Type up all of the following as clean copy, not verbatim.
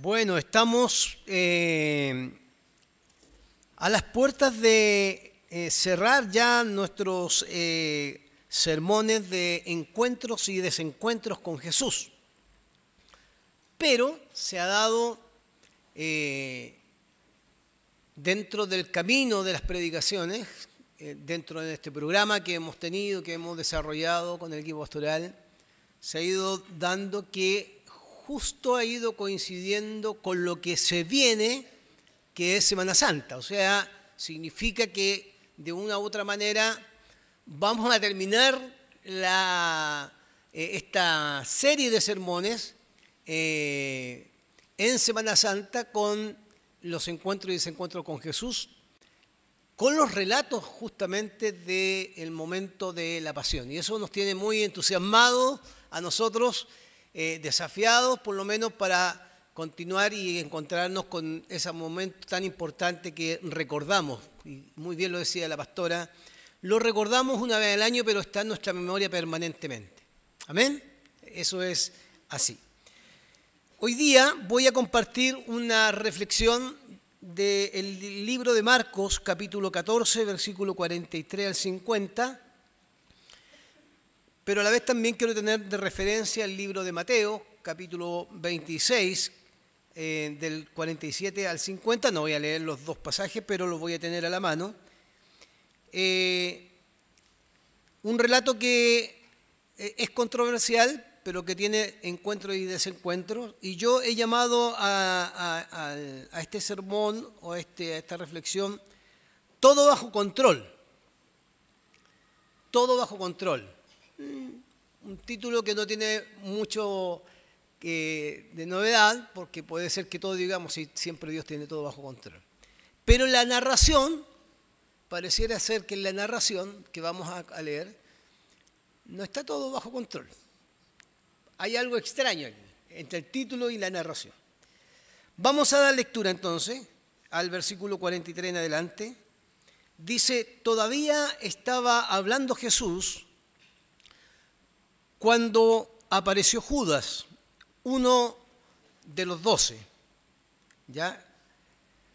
Bueno, estamos a las puertas de cerrar ya nuestros sermones de encuentros y desencuentros con Jesús. Pero se ha dado dentro del camino de las predicaciones, dentro de este programa que hemos tenido, que hemos desarrollado con el equipo pastoral, se ha ido dando que justo ha ido coincidiendo con lo que se viene, que es Semana Santa. O sea, significa que de una u otra manera vamos a terminar esta serie de sermones en Semana Santa con los encuentros y desencuentros con Jesús, con los relatos justamente del momento de la pasión. Y eso nos tiene muy entusiasmados a nosotros, desafiados por lo menos para continuar y encontrarnos con ese momento tan importante que recordamos. Y muy bien lo decía la pastora, lo recordamos una vez al año, pero está en nuestra memoria permanentemente. ¿Amén? Eso es así. Hoy día voy a compartir una reflexión del libro de Marcos, capítulo 14, versículo 43 al 50, pero a la vez también quiero tener de referencia el libro de Mateo, capítulo 26, del 47 al 50. No voy a leer los dos pasajes, pero los voy a tener a la mano. Un relato que es controversial, pero que tiene encuentros y desencuentros. Y yo he llamado a este sermón o a esta reflexión, todo bajo control. Todo bajo control. Un título que no tiene mucho de novedad, porque puede ser que todos digamos, sí, siempre Dios tiene todo bajo control. Pero la narración, pareciera ser que en la narración que vamos a leer, no está todo bajo control. Hay algo extraño entre el título y la narración. Vamos a dar lectura entonces al versículo 43 en adelante. Dice, todavía estaba hablando Jesús cuando apareció Judas, uno de los 12. ¿Ya?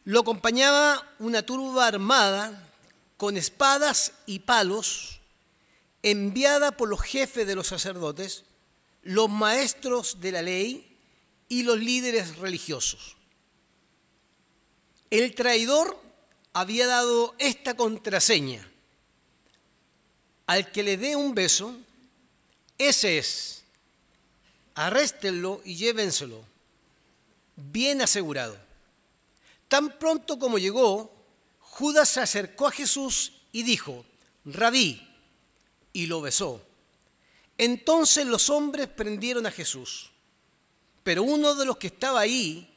Lo acompañaba una turba armada con espadas y palos, enviada por los jefes de los sacerdotes, los maestros de la ley y los líderes religiosos. El traidor había dado esta contraseña: al que le dé un beso, ese es, arréstenlo y llévenselo, bien asegurado. Tan pronto como llegó, Judas se acercó a Jesús y dijo, Rabí, y lo besó. Entonces los hombres prendieron a Jesús, pero uno de los que estaba ahí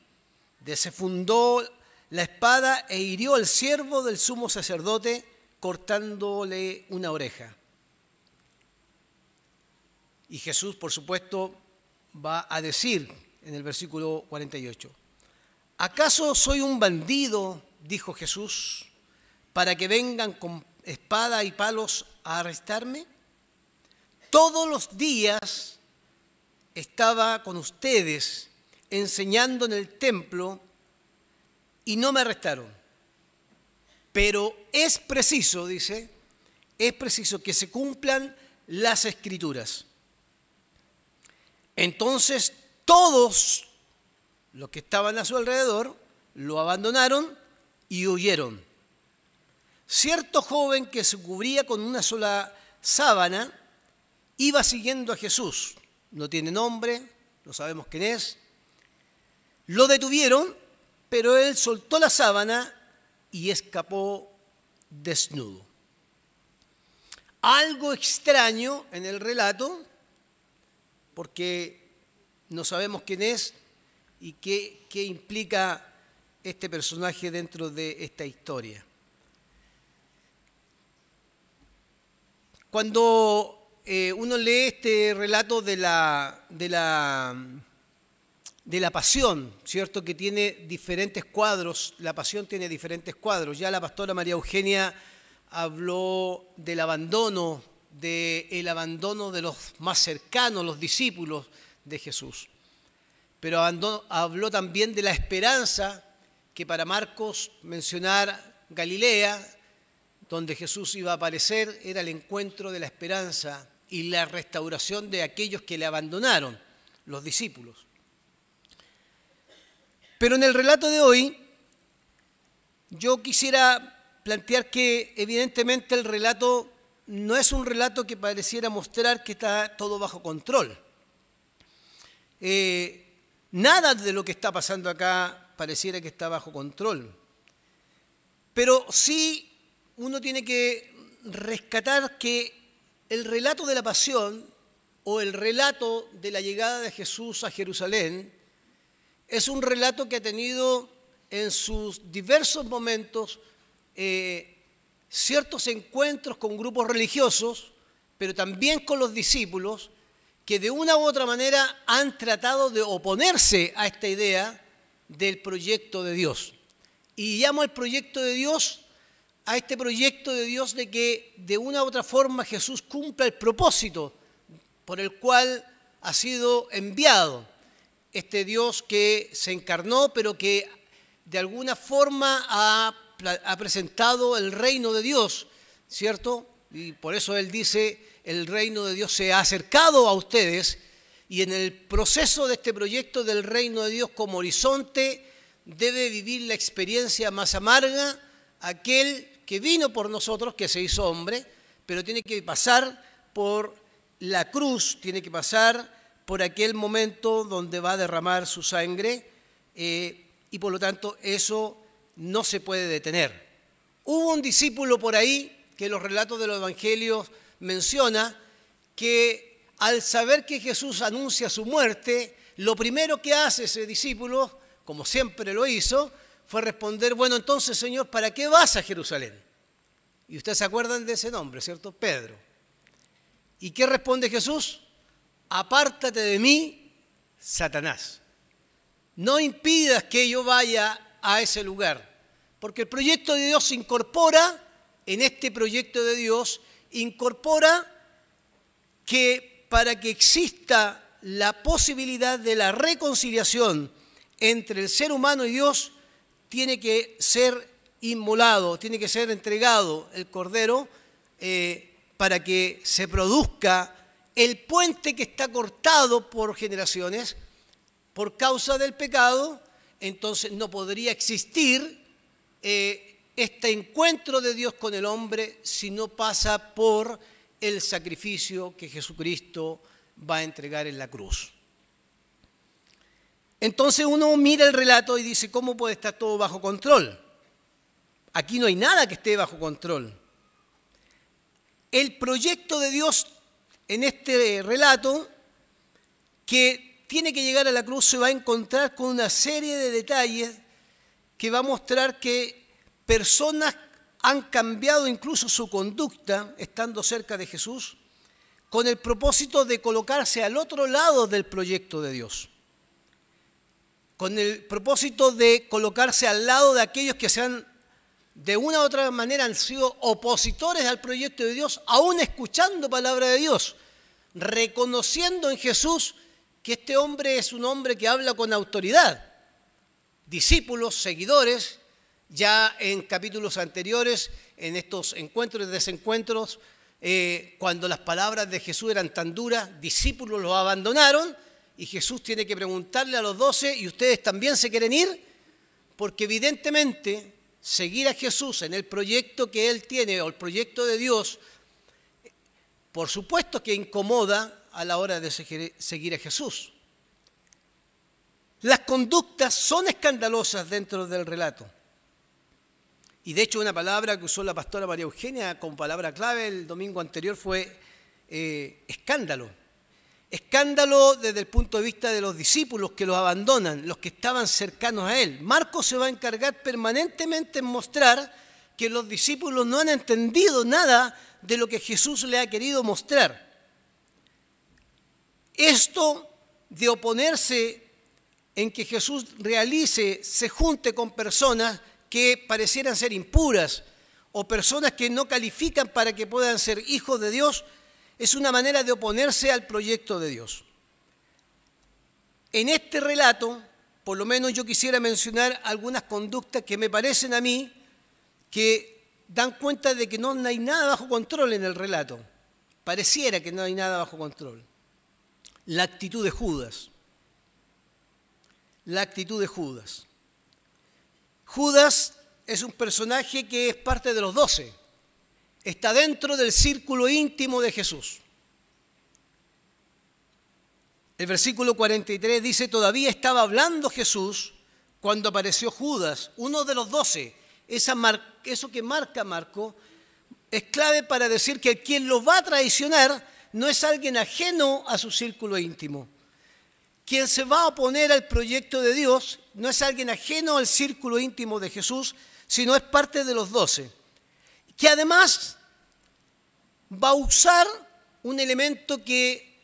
desenfundó la espada e hirió al siervo del sumo sacerdote, cortándole una oreja. Y Jesús, por supuesto, va a decir en el versículo 48, ¿acaso soy un bandido, dijo Jesús, para que vengan con espada y palos a arrestarme? Todos los días estaba con ustedes enseñando en el templo y no me arrestaron. Pero es preciso, dice, es preciso que se cumplan las Escrituras. Entonces todos los que estaban a su alrededor lo abandonaron y huyeron. Cierto joven que se cubría con una sola sábana iba siguiendo a Jesús. No tiene nombre, no sabemos quién es. Lo detuvieron, pero él soltó la sábana y escapó desnudo. Algo extraño en el relato, porque no sabemos quién es y qué implica este personaje dentro de esta historia. Cuando uno lee este relato de la pasión, ¿cierto? Que tiene diferentes cuadros, la pasión tiene diferentes cuadros. Ya la pastora María Eugenia habló del abandono de los más cercanos, los discípulos de Jesús. pero habló también de la esperanza que para Marcos mencionar Galilea, donde Jesús iba a aparecer, era el encuentro de la esperanza y la restauración de aquellos que le abandonaron, los discípulos. Pero en el relato de hoy, yo quisiera plantear que evidentemente el relato no es un relato que pareciera mostrar que está todo bajo control. Nada de lo que está pasando acá pareciera que está bajo control. Pero sí uno tiene que rescatar que el relato de la pasión o el relato de la llegada de Jesús a Jerusalén es un relato que ha tenido en sus diversos momentos ciertos encuentros con grupos religiosos, pero también con los discípulos, que de una u otra manera han tratado de oponerse a esta idea del proyecto de Dios. Y llamo al proyecto de Dios, a este proyecto de Dios de que de una u otra forma Jesús cumpla el propósito por el cual ha sido enviado. Este Dios que se encarnó, pero que de alguna forma ha presentado el reino de Dios, ¿cierto? Y por eso Él dice, el reino de Dios se ha acercado a ustedes, y en el proceso de este proyecto del reino de Dios como horizonte debe vivir la experiencia más amarga aquel que vino por nosotros, que se hizo hombre, pero tiene que pasar por la cruz, tiene que pasar por aquel momento donde va a derramar su sangre, y por lo tanto eso no se puede detener. Hubo un discípulo por ahí que los relatos de los evangelios menciona que al saber que Jesús anuncia su muerte, lo primero que hace ese discípulo, como siempre lo hizo, fue responder, bueno, entonces, Señor, ¿para qué vas a Jerusalén? Y ustedes se acuerdan de ese nombre, ¿cierto? Pedro. ¿Y qué responde Jesús? Apártate de mí, Satanás. No impidas que yo vaya a ese lugar, porque el proyecto de Dios incorpora, en este proyecto de Dios, incorpora que para que exista la posibilidad de la reconciliación entre el ser humano y Dios, tiene que ser inmolado, tiene que ser entregado el cordero para que se produzca el puente que está cortado por generaciones por causa del pecado. Entonces no podría existir este encuentro de Dios con el hombre si no pasa por el sacrificio que Jesucristo va a entregar en la cruz. Entonces uno mira el relato y dice, ¿cómo puede estar todo bajo control? Aquí no hay nada que esté bajo control. El proyecto de Dios en este relato, que tiene que llegar a la cruz, se va a encontrar con una serie de detalles que va a mostrar que personas han cambiado incluso su conducta estando cerca de Jesús con el propósito de colocarse al otro lado del proyecto de Dios, con el propósito de colocarse al lado de aquellos que de una u otra manera han sido opositores al proyecto de Dios, aún escuchando palabra de Dios, reconociendo en Jesús que este hombre es un hombre que habla con autoridad. Discípulos, seguidores, ya en capítulos anteriores, en estos encuentros y desencuentros, cuando las palabras de Jesús eran tan duras, discípulos los abandonaron y Jesús tiene que preguntarle a los 12, ¿y ustedes también se quieren ir? Porque evidentemente seguir a Jesús en el proyecto que Él tiene o el proyecto de Dios, por supuesto que incomoda a la hora de seguir a Jesús. Las conductas son escandalosas dentro del relato. Y de hecho una palabra que usó la pastora María Eugenia como palabra clave el domingo anterior fue escándalo. Escándalo desde el punto de vista de los discípulos que los abandonan, los que estaban cercanos a Él. Marcos se va a encargar permanentemente en mostrar que los discípulos no han entendido nada de lo que Jesús le ha querido mostrar. Esto de oponerse en que Jesús se junte con personas que parecieran ser impuras o personas que no califican para que puedan ser hijos de Dios, es una manera de oponerse al proyecto de Dios. en este relato, por lo menos yo quisiera mencionar algunas conductas que me parecen a mí que dan cuenta de que no hay nada bajo control en el relato. Pareciera que no hay nada bajo control. La actitud de Judas. La actitud de Judas. Judas es un personaje que es parte de los 12. Está dentro del círculo íntimo de Jesús. El versículo 43 dice: todavía estaba hablando Jesús cuando apareció Judas, uno de los 12. Eso que marca Marco es clave para decir que quien lo va a traicionar no es alguien ajeno a su círculo íntimo. Quien se va a oponer al proyecto de Dios no es alguien ajeno al círculo íntimo de Jesús, sino es parte de los 12. Que además va a usar un elemento que,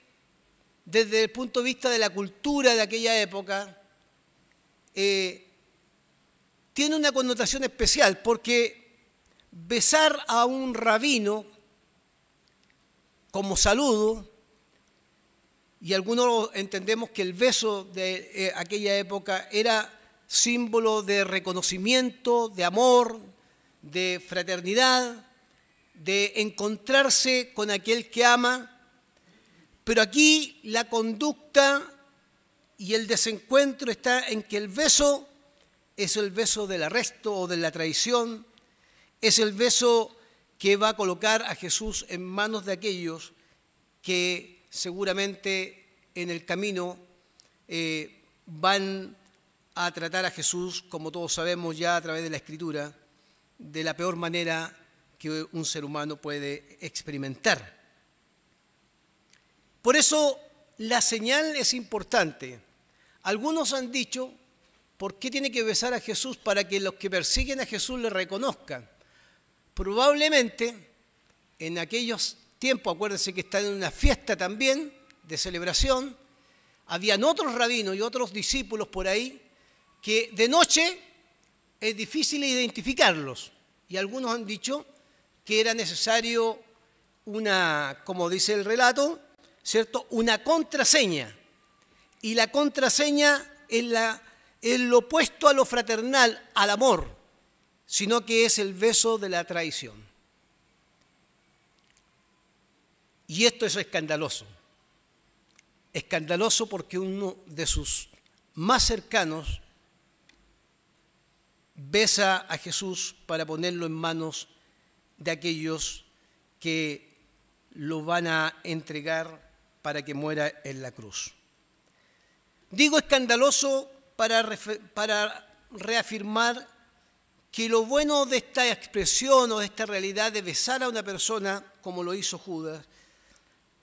desde el punto de vista de la cultura de aquella época, tiene una connotación especial, porque besar a un rabino como saludo, y algunos entendemos que el beso de aquella época era símbolo de reconocimiento, de amor, de fraternidad, de encontrarse con aquel que ama. Pero aquí la conducta y el desencuentro está en que el beso es el beso del arresto o de la traición, es el beso que va a colocar a Jesús en manos de aquellos que seguramente en el camino van a tratar a Jesús, como todos sabemos ya a través de la Escritura, de la peor manera que un ser humano puede experimentar. Por eso la señal es importante. Algunos han dicho: ¿por qué tiene que besar a Jesús? Para que los que persiguen a Jesús le reconozcan. Probablemente en aquellos tiempos, acuérdense que están en una fiesta también de celebración, habían otros rabinos y otros discípulos por ahí que de noche es difícil identificarlos. Y algunos han dicho que era necesario como dice el relato, ¿cierto?, una contraseña. Y la contraseña es lo opuesto a lo fraternal, al amor, sino que es el beso de la traición. Y esto es escandaloso. Escandaloso porque uno de sus más cercanos besa a Jesús para ponerlo en manos de aquellos que lo van a entregar para que muera en la cruz. Digo escandaloso para reafirmar que lo bueno de esta expresión o de esta realidad de besar a una persona, como lo hizo Judas,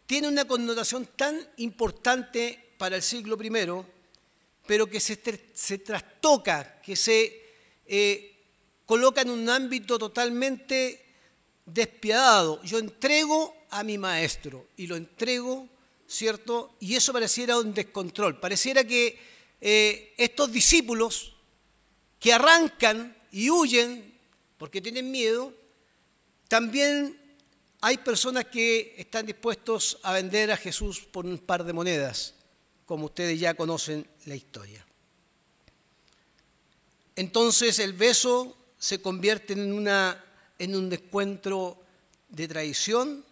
tiene una connotación tan importante para el siglo I, pero que se trastoca, que se coloca en un ámbito totalmente despiadado. Yo entrego a mi maestro y lo entrego, ¿cierto? Y eso pareciera un descontrol. Pareciera que estos discípulos que arrancan y huyen porque tienen miedo, también hay personas que están dispuestos a vender a Jesús por un par de monedas, como ustedes ya conocen la historia. Entonces el beso se convierte en un encuentro de traición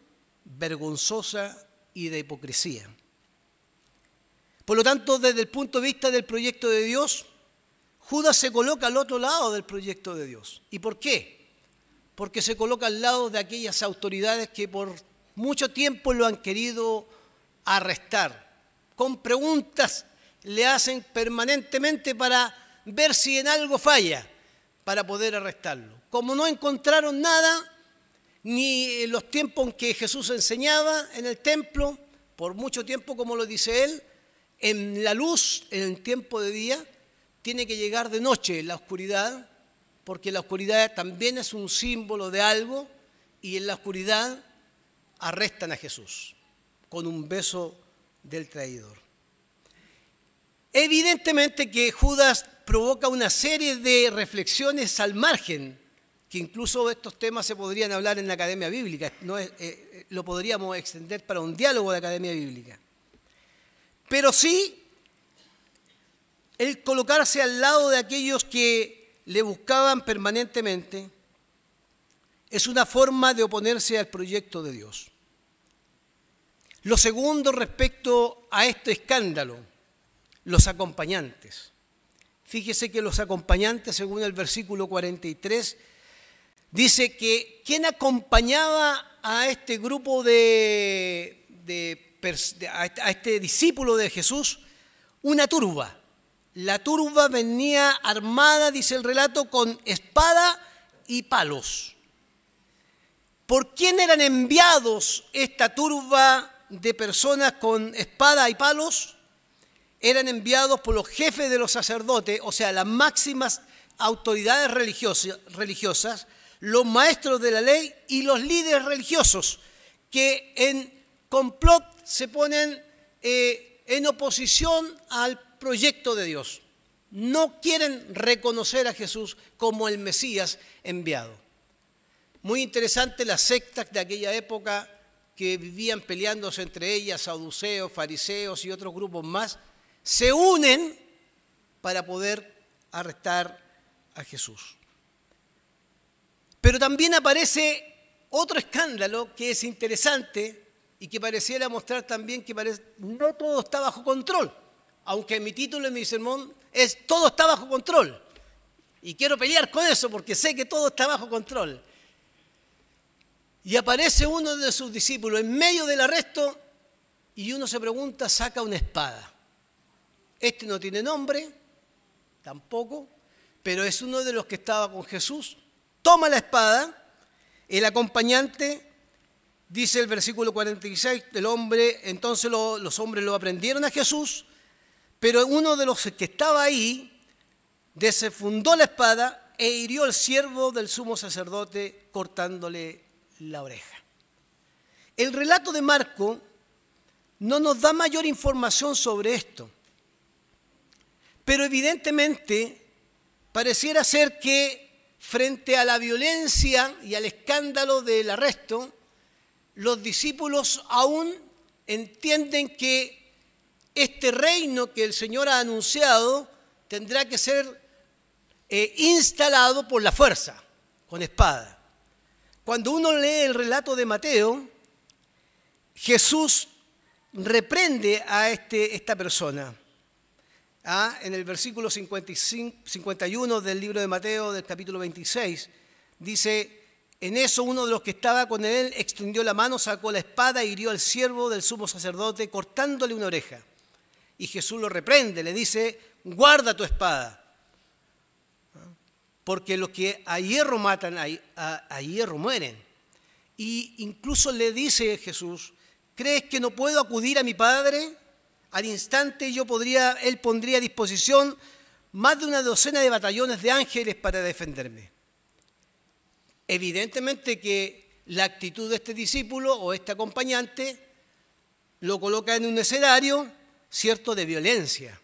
vergonzosa y de hipocresía. Por lo tanto, desde el punto de vista del proyecto de Dios, Judas se coloca al otro lado del proyecto de Dios. ¿Y por qué? Porque se coloca al lado de aquellas autoridades que por mucho tiempo lo han querido arrestar. Con preguntas le hacen permanentemente para ver si en algo falla, para poder arrestarlo. Como no encontraron nada, ni en los tiempos en que Jesús enseñaba en el templo, por mucho tiempo, como lo dice él, en la luz, en el tiempo de día, tiene que llegar de noche la oscuridad, porque la oscuridad también es un símbolo de algo, y en la oscuridad arrestan a Jesús con un beso del traidor. Evidentemente que Judas provoca una serie de reflexiones al margen, que incluso estos temas se podrían hablar en la Academia Bíblica, lo podríamos extender para un diálogo de Academia Bíblica. Pero sí el colocarse al lado de aquellos que le buscaban permanentemente, es una forma de oponerse al proyecto de Dios. Lo segundo respecto a este escándalo, los acompañantes. Fíjese que los acompañantes, según el versículo 43, dice que quien acompañaba a este grupo a este discípulo de Jesús, una turba. La turba venía armada, dice el relato, con espada y palos. ¿Por quién eran enviados esta turba de personas con espada y palos? Eran enviados por los jefes de los sacerdotes, o sea, las máximas autoridades religiosas, los maestros de la ley y los líderes religiosos, que en complot se ponen en oposición al proyecto de Dios. No quieren reconocer a Jesús como el Mesías enviado. Muy interesante las sectas de aquella época que vivían peleándose entre ellas, saduceos, fariseos y otros grupos más, se unen para poder arrestar a Jesús. Pero también aparece otro escándalo que es interesante y que pareciera mostrar también que no todo está bajo control, aunque mi título en mi sermón es todo está bajo control. Y quiero pelear con eso porque sé que todo está bajo control. Y aparece uno de sus discípulos en medio del arresto y uno se pregunta, saca una espada. Este no tiene nombre, tampoco, pero es uno de los que estaba con Jesús. Toma la espada, el acompañante, dice el versículo 46, entonces los hombres lo aprendieron a Jesús, pero uno de los que estaba ahí desenfundó la espada e hirió al siervo del sumo sacerdote cortándole la oreja. El relato de Marco no nos da mayor información sobre esto, pero evidentemente pareciera ser que frente a la violencia y al escándalo del arresto, los discípulos aún entienden que este reino que el Señor ha anunciado tendrá que ser instalado por la fuerza, con espada. Cuando uno lee el relato de Mateo, Jesús reprende a esta persona. En el versículo 51 del libro de Mateo, del capítulo 26, dice, en eso uno de los que estaba con él extendió la mano, sacó la espada e hirió al siervo del sumo sacerdote, cortándole una oreja. Y Jesús lo reprende, le dice, guarda tu espada, porque los que a hierro matan, a hierro mueren. Y incluso le dice Jesús, ¿crees que no puedo acudir a mi Padre? Al instante él pondría a disposición más de una docena de batallones de ángeles para defenderme. Evidentemente que la actitud de este discípulo o este acompañante lo coloca en un escenario, cierto, de violencia.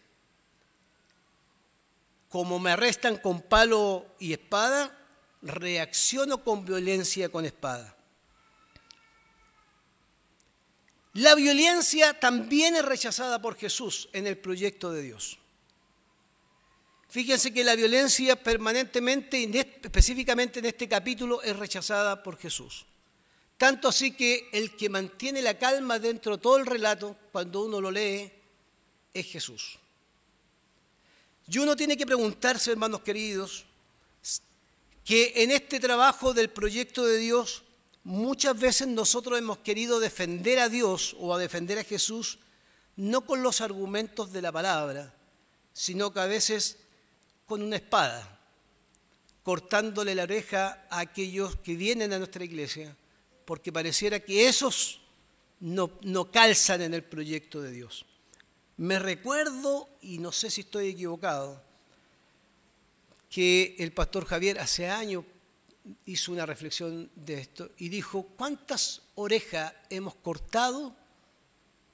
Como me arrestan con palo y espada, reacciono con violencia con espada. La violencia también es rechazada por Jesús en el proyecto de Dios. Fíjense que la violencia permanentemente, específicamente en este capítulo, es rechazada por Jesús. Tanto así que el que mantiene la calma dentro de todo el relato, cuando uno lo lee, es Jesús. Y uno tiene que preguntarse, hermanos queridos, que en este trabajo del proyecto de Dios, muchas veces nosotros hemos querido defender a Dios o a defender a Jesús, no con los argumentos de la palabra, sino que a veces con una espada, cortándole la oreja a aquellos que vienen a nuestra iglesia, porque pareciera que esos no calzan en el proyecto de Dios. Me recuerdo, y no sé si estoy equivocado, que el pastor Javier hace años hizo una reflexión de esto y dijo, ¿cuántas orejas hemos cortado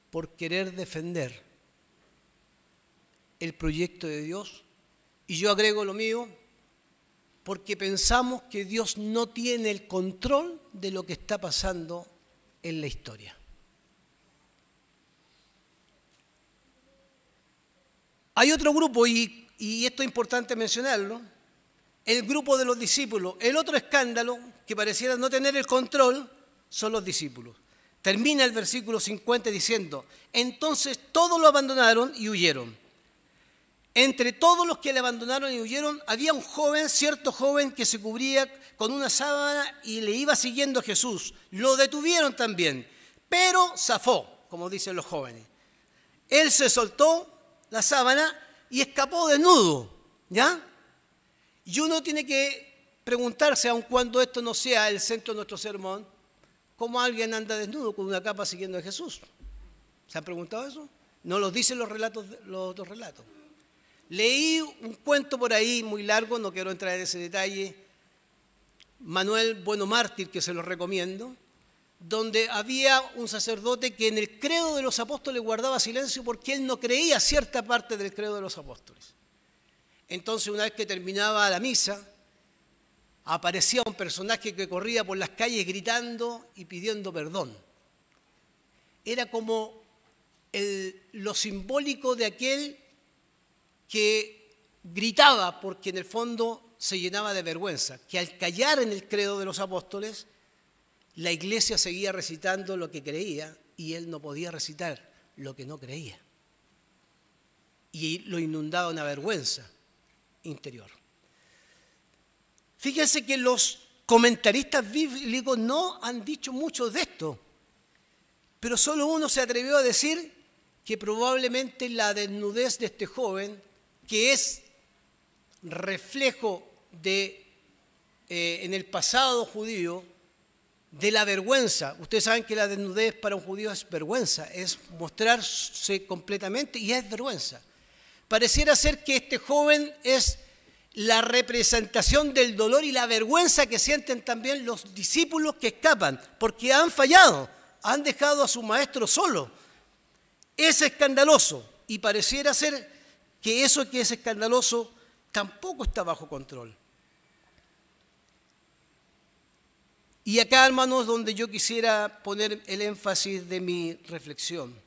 por querer defender el proyecto de Dios? Y yo agrego lo mío, porque pensamos que Dios no tiene el control de lo que está pasando en la historia. Hay otro grupo, y esto es importante mencionarlo, el grupo de los discípulos. El otro escándalo, que pareciera no tener el control, son los discípulos. Termina el versículo 50 diciendo, entonces todos lo abandonaron y huyeron. Entre todos los que le abandonaron y huyeron, había un joven, cierto joven, que se cubría con una sábana y le iba siguiendo a Jesús. Lo detuvieron también, pero zafó, como dicen los jóvenes. Él se soltó la sábana y escapó desnudo, ¿ya? Y uno tiene que preguntarse, aun cuando esto no sea el centro de nuestro sermón, ¿cómo alguien anda desnudo con una capa siguiendo a Jesús? ¿Se han preguntado eso? No lo dicen los otros relatos. Leí un cuento por ahí muy largo, no quiero entrar en ese detalle, Manuel Bueno Mártir, que se lo recomiendo, donde había un sacerdote que en el credo de los apóstoles guardaba silencio porque él no creía cierta parte del credo de los apóstoles. Entonces, una vez que terminaba la misa, aparecía un personaje que corría por las calles gritando y pidiendo perdón. Era como lo simbólico de aquel que gritaba porque en el fondo se llenaba de vergüenza, que al callar en el credo de los apóstoles, la iglesia seguía recitando lo que creía y él no podía recitar lo que no creía. Y lo inundaba una vergüenza interior. Fíjense que los comentaristas bíblicos no han dicho mucho de esto, pero solo uno se atrevió a decir que probablemente la desnudez de este joven, que es reflejo de, en el pasado judío, de la vergüenza. Ustedes saben que la desnudez para un judío es vergüenza, es mostrarse completamente y es vergüenza. Pareciera ser que este joven es la representación del dolor y la vergüenza que sienten también los discípulos que escapan, porque han fallado, han dejado a su maestro solo. Es escandaloso y pareciera ser que eso que es escandaloso tampoco está bajo control. Y acá, hermanos, donde yo quisiera poner el énfasis de mi reflexión.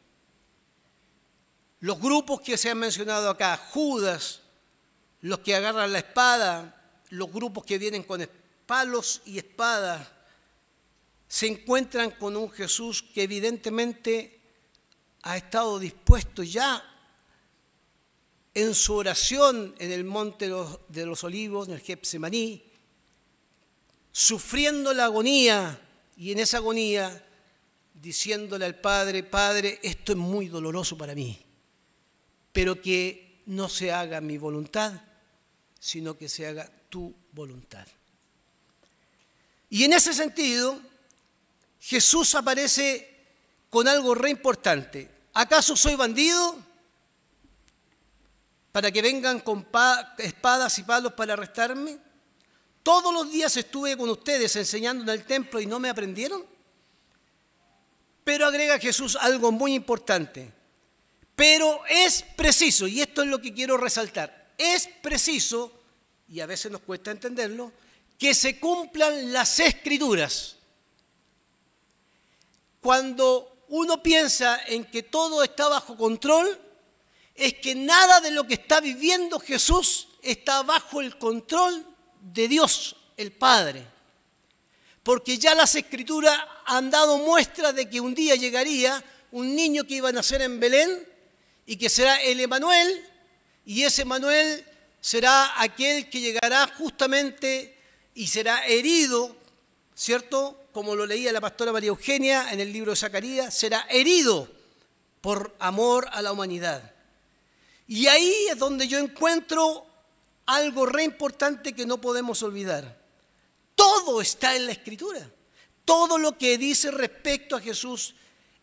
Los grupos que se han mencionado acá, Judas, los que agarran la espada, los grupos que vienen con palos y espadas, se encuentran con un Jesús que evidentemente ha estado dispuesto ya en su oración en el monte de los Olivos, en el Getsemaní, sufriendo la agonía y en esa agonía diciéndole al Padre, Padre, esto es muy doloroso para mí, pero que no se haga mi voluntad, sino que se haga tu voluntad. Y en ese sentido, Jesús aparece con algo re importante. ¿Acaso soy bandido para que vengan con espadas y palos para arrestarme? Todos los días estuve con ustedes enseñando en el templo y no me aprendieron. Pero agrega Jesús algo muy importante. Pero es preciso, y esto es lo que quiero resaltar, es preciso, y a veces nos cuesta entenderlo, que se cumplan las Escrituras. Cuando uno piensa en que todo está bajo control, es que nada de lo que está viviendo Jesús está bajo el control de Dios, el Padre. Porque ya las Escrituras han dado muestra de que un día llegaría un niño que iba a nacer en Belén y que será el Emanuel, y ese Emanuel será aquel que llegará justamente y será herido, ¿cierto? Como lo leía la pastora María Eugenia en el libro de Zacarías, será herido por amor a la humanidad. Y ahí es donde yo encuentro algo re importante que no podemos olvidar. Todo está en la Escritura. Todo lo que dice respecto a Jesús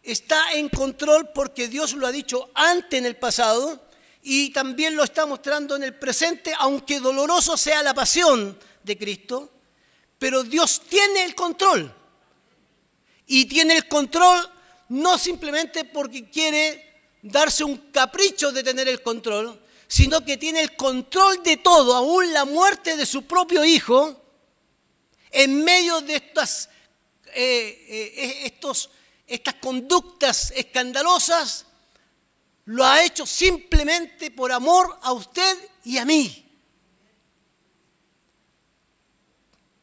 está en control porque Dios lo ha dicho antes en el pasado y también lo está mostrando en el presente, aunque doloroso sea la pasión de Cristo, pero Dios tiene el control. Y tiene el control no simplemente porque quiere darse un capricho de tener el control, sino que tiene el control de todo, aún la muerte de su propio hijo, en medio de estas conductas escandalosas, lo ha hecho simplemente por amor a usted y a mí.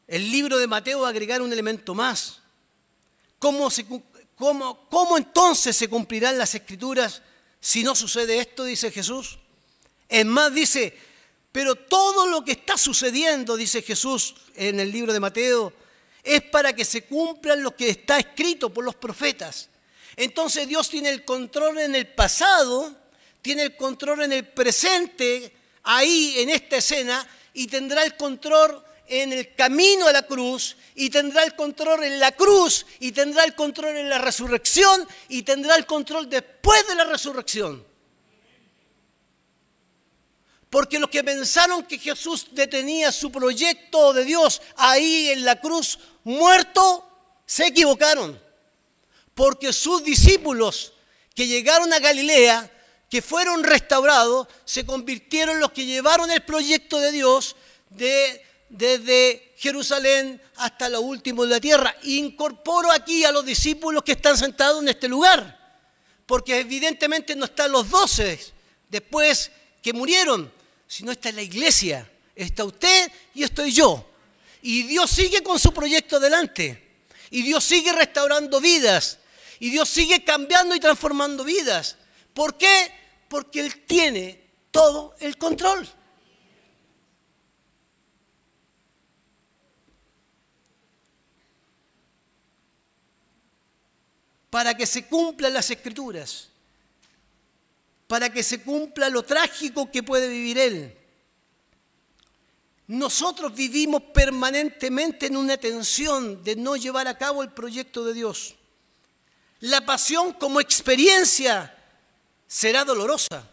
El libro de Mateo va a agregar un elemento más. ¿Cómo entonces se cumplirán las Escrituras si no sucede esto? Dice Jesús. Es más, dice, pero todo lo que está sucediendo, dice Jesús en el libro de Mateo, es para que se cumplan lo que está escrito por los profetas. Entonces Dios tiene el control en el pasado, tiene el control en el presente, ahí en esta escena, y tendrá el control en el camino a la cruz, y tendrá el control en la cruz, y tendrá el control en la resurrección, y tendrá el control después de la resurrección. Porque los que pensaron que Jesús detenía su proyecto de Dios ahí en la cruz muerto, se equivocaron. Porque sus discípulos que llegaron a Galilea, que fueron restaurados, se convirtieron en los que llevaron el proyecto de Dios desde Jerusalén hasta lo último de la tierra. Incorporo aquí a los discípulos que están sentados en este lugar, porque evidentemente no están los 12 después que murieron, sino está la iglesia, está usted y estoy yo. Y Dios sigue con su proyecto adelante, y Dios sigue restaurando vidas, y Dios sigue cambiando y transformando vidas. ¿Por qué? Porque Él tiene todo el control. Para que se cumplan las Escrituras, para que se cumpla lo trágico que puede vivir Él. Nosotros vivimos permanentemente en una tensión de no llevar a cabo el proyecto de Dios. La pasión como experiencia será dolorosa.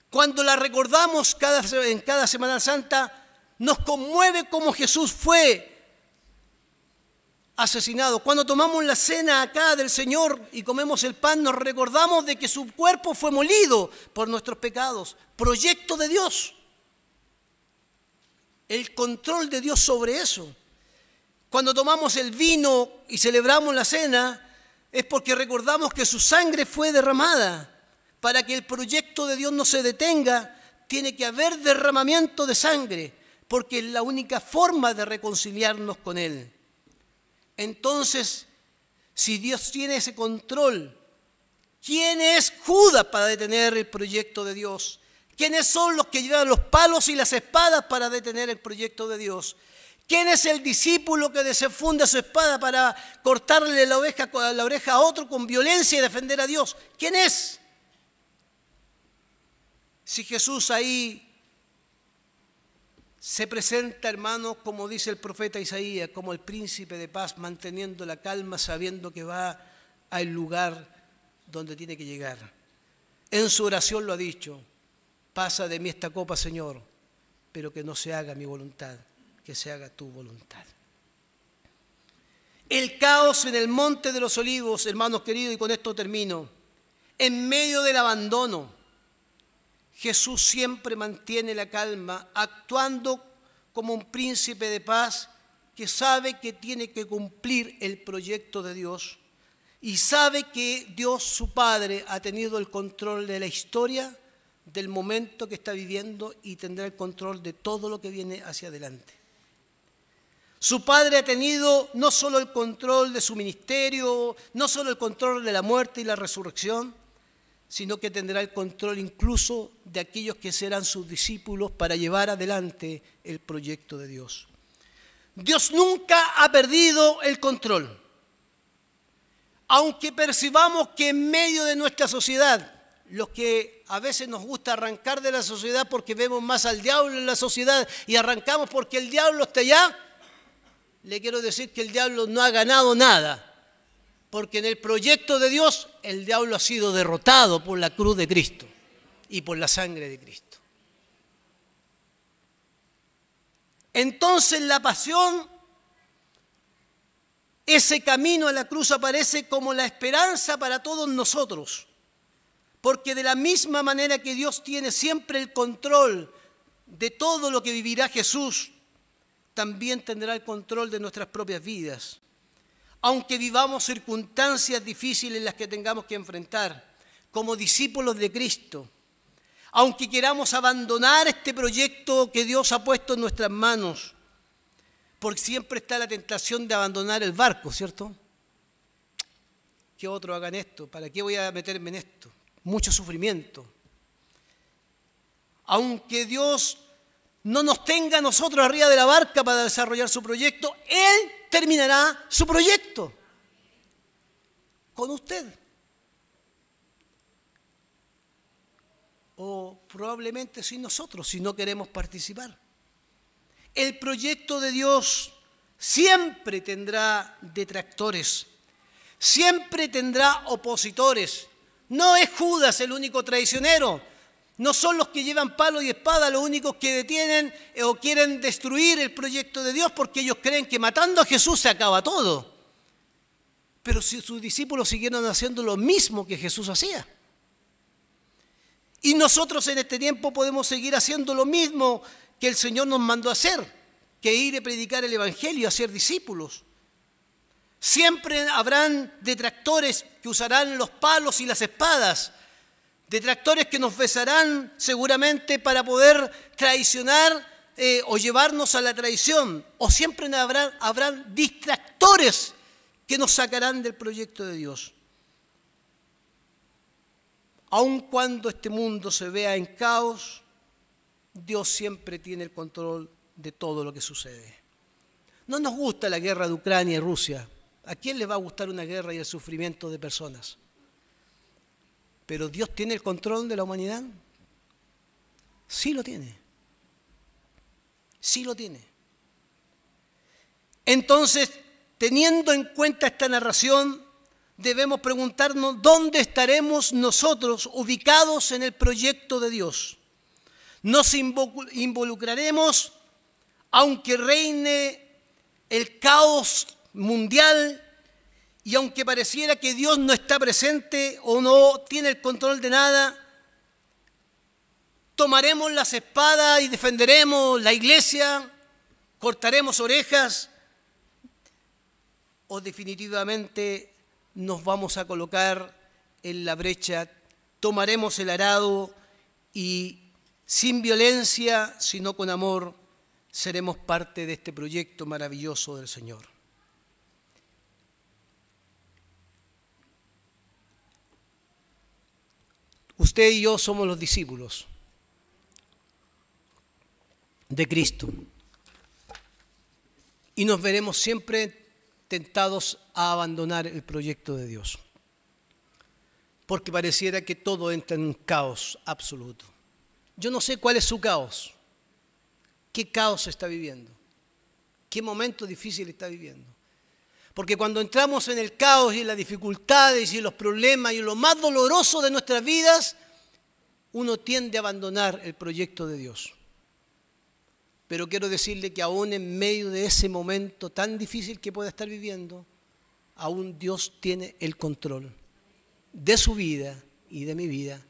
Cuando la recordamos en cada Semana Santa, nos conmueve como Jesús fue asesinado. Cuando tomamos la cena acá del Señor y comemos el pan, nos recordamos de que su cuerpo fue molido por nuestros pecados. Proyecto de Dios. El control de Dios sobre eso. Cuando tomamos el vino y celebramos la cena, es porque recordamos que su sangre fue derramada. Para que el proyecto de Dios no se detenga, tiene que haber derramamiento de sangre, porque es la única forma de reconciliarnos con Él. Entonces, si Dios tiene ese control, ¿quién es Judas para detener el proyecto de Dios? ¿Quiénes son los que llevan los palos y las espadas para detener el proyecto de Dios? ¿Quién es el discípulo que desenfunda su espada para cortarle la oreja a otro con violencia y defender a Dios? ¿Quién es? Si Jesús ahí se presenta, hermanos, como dice el profeta Isaías, como el príncipe de paz, manteniendo la calma, sabiendo que va al lugar donde tiene que llegar. En su oración lo ha dicho: pasa de mí esta copa, Señor, pero que no se haga mi voluntad, que se haga tu voluntad. El caos en el Monte de los Olivos, hermanos queridos, y con esto termino. En medio del abandono, Jesús siempre mantiene la calma, actuando como un príncipe de paz que sabe que tiene que cumplir el proyecto de Dios y sabe que Dios, su Padre, ha tenido el control de la historia, del momento que está viviendo, y tendrá el control de todo lo que viene hacia adelante. Su Padre ha tenido no solo el control de su ministerio, no solo el control de la muerte y la resurrección, sino que tendrá el control incluso de aquellos que serán sus discípulos para llevar adelante el proyecto de Dios. Dios nunca ha perdido el control. Aunque percibamos que en medio de nuestra sociedad, los que a veces nos gusta arrancar de la sociedad porque vemos más al diablo en la sociedad y arrancamos porque el diablo está allá, le quiero decir que el diablo no ha ganado nada. Porque en el proyecto de Dios el diablo ha sido derrotado por la cruz de Cristo y por la sangre de Cristo. Entonces la pasión, ese camino a la cruz, aparece como la esperanza para todos nosotros. Porque de la misma manera que Dios tiene siempre el control de todo lo que vivirá Jesús, también tendrá el control de nuestras propias vidas. Aunque vivamos circunstancias difíciles en las que tengamos que enfrentar, como discípulos de Cristo, aunque queramos abandonar este proyecto que Dios ha puesto en nuestras manos, porque siempre está la tentación de abandonar el barco, ¿cierto? Que otros hagan esto, ¿para qué voy a meterme en esto? Mucho sufrimiento. Aunque Dios no nos tenga a nosotros arriba de la barca para desarrollar su proyecto, Él terminará su proyecto con usted. O probablemente sin nosotros, si no queremos participar. El proyecto de Dios siempre tendrá detractores, siempre tendrá opositores. No es Judas el único traicionero, no son los que llevan palo y espada los únicos que detienen o quieren destruir el proyecto de Dios, porque ellos creen que matando a Jesús se acaba todo. Pero si sus discípulos siguieron haciendo lo mismo que Jesús hacía. Y nosotros en este tiempo podemos seguir haciendo lo mismo que el Señor nos mandó a hacer, que ir a predicar el Evangelio, a ser discípulos. Siempre habrán detractores que usarán los palos y las espadas, detractores que nos besarán seguramente para poder traicionar o llevarnos a la traición, o siempre habrán distractores que nos sacarán del proyecto de Dios. Aun cuando este mundo se vea en caos, Dios siempre tiene el control de todo lo que sucede. No nos gusta la guerra de Ucrania y Rusia. ¿A quién le va a gustar una guerra y el sufrimiento de personas? ¿Pero Dios tiene el control de la humanidad? Sí lo tiene. Sí lo tiene. Entonces, teniendo en cuenta esta narración, debemos preguntarnos dónde estaremos nosotros ubicados en el proyecto de Dios. Nos involucraremos aunque reine el caos mundial y aunque pareciera que Dios no está presente o no tiene el control de nada. Tomaremos las espadas y defenderemos la iglesia, cortaremos orejas o definitivamente nos vamos a colocar en la brecha, tomaremos el arado y sin violencia, sino con amor, seremos parte de este proyecto maravilloso del Señor. Usted y yo somos los discípulos de Cristo y nos veremos siempre tentados a abandonar el proyecto de Dios, porque pareciera que todo entra en un caos absoluto. Yo no sé cuál es su caos, qué caos está viviendo, qué momento difícil está viviendo. Porque cuando entramos en el caos y en las dificultades y en los problemas y en lo más doloroso de nuestras vidas, uno tiende a abandonar el proyecto de Dios. Pero quiero decirle que aún en medio de ese momento tan difícil que pueda estar viviendo, aún Dios tiene el control de su vida y de mi vida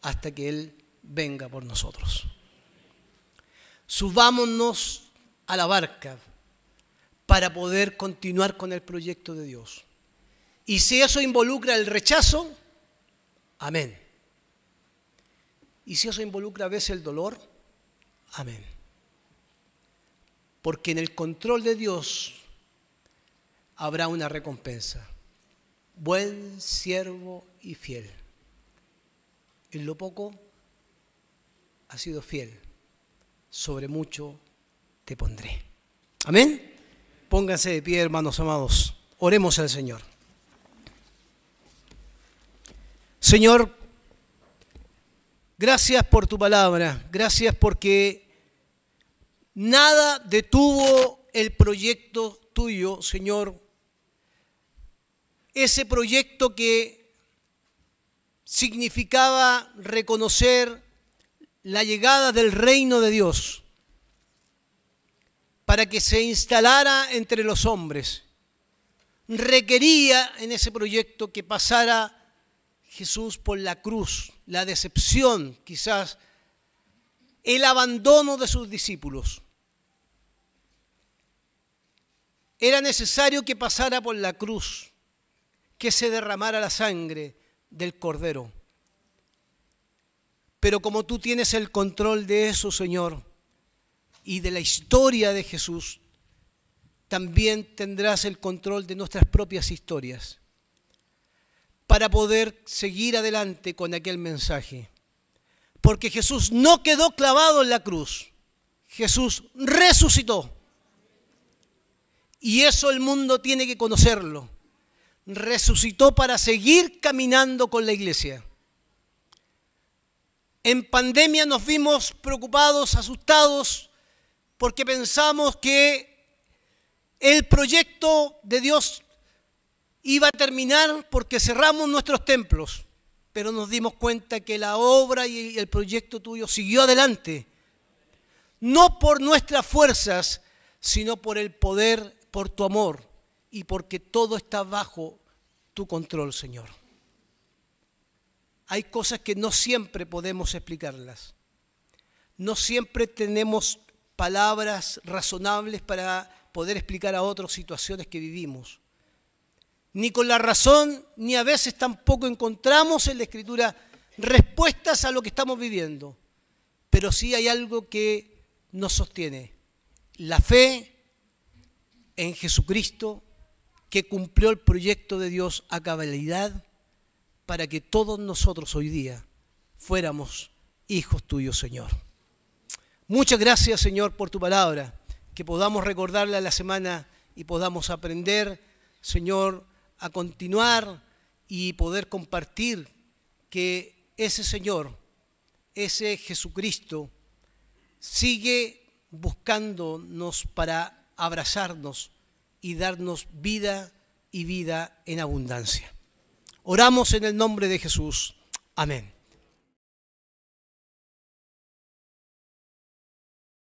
hasta que Él venga por nosotros. Subámonos a la barca para poder continuar con el proyecto de Dios. Y si eso involucra el rechazo, amén. Y si eso involucra a veces el dolor, amén. Porque en el control de Dios habrá una recompensa. Buen siervo y fiel. En lo poco has sido fiel, sobre mucho te pondré. Amén. Pónganse de pie, hermanos amados. Oremos al Señor. Señor, gracias por tu palabra. Gracias porque nada detuvo el proyecto tuyo, Señor. Ese proyecto que significaba reconocer la llegada del reino de Dios para que se instalara entre los hombres. Requería en ese proyecto que pasara Jesús por la cruz, la decepción, quizás el abandono de sus discípulos. Era necesario que pasara por la cruz, que se derramara la sangre del Cordero, Pero como tú tienes el control de eso, Señor, y de la historia de Jesús, también tendrás el control de nuestras propias historias para poder seguir adelante con aquel mensaje. Porque Jesús no quedó clavado en la cruz, Jesús resucitó. Y eso el mundo tiene que conocerlo. Resucitó para seguir caminando con la iglesia. En pandemia nos vimos preocupados, asustados, porque pensamos que el proyecto de Dios iba a terminar porque cerramos nuestros templos, pero nos dimos cuenta que la obra y el proyecto tuyo siguió adelante, no por nuestras fuerzas, sino por el poder, por tu amor y porque todo está bajo tu control, Señor. Hay cosas que no siempre podemos explicarlas, no siempre tenemos palabras razonables para poder explicar a otros situaciones que vivimos. Ni con la razón, ni a veces tampoco encontramos en la Escritura respuestas a lo que estamos viviendo. Pero sí hay algo que nos sostiene. La fe en Jesucristo, que cumplió el proyecto de Dios a cabalidad para que todos nosotros hoy día fuéramos hijos tuyos, Señor. Muchas gracias, Señor, por tu palabra. Que podamos recordarla a la semana y podamos aprender, Señor, a continuar y poder compartir que ese Señor, ese Jesucristo, sigue buscándonos para abrazarnos y darnos vida y vida en abundancia. Oramos en el nombre de Jesús. Amén.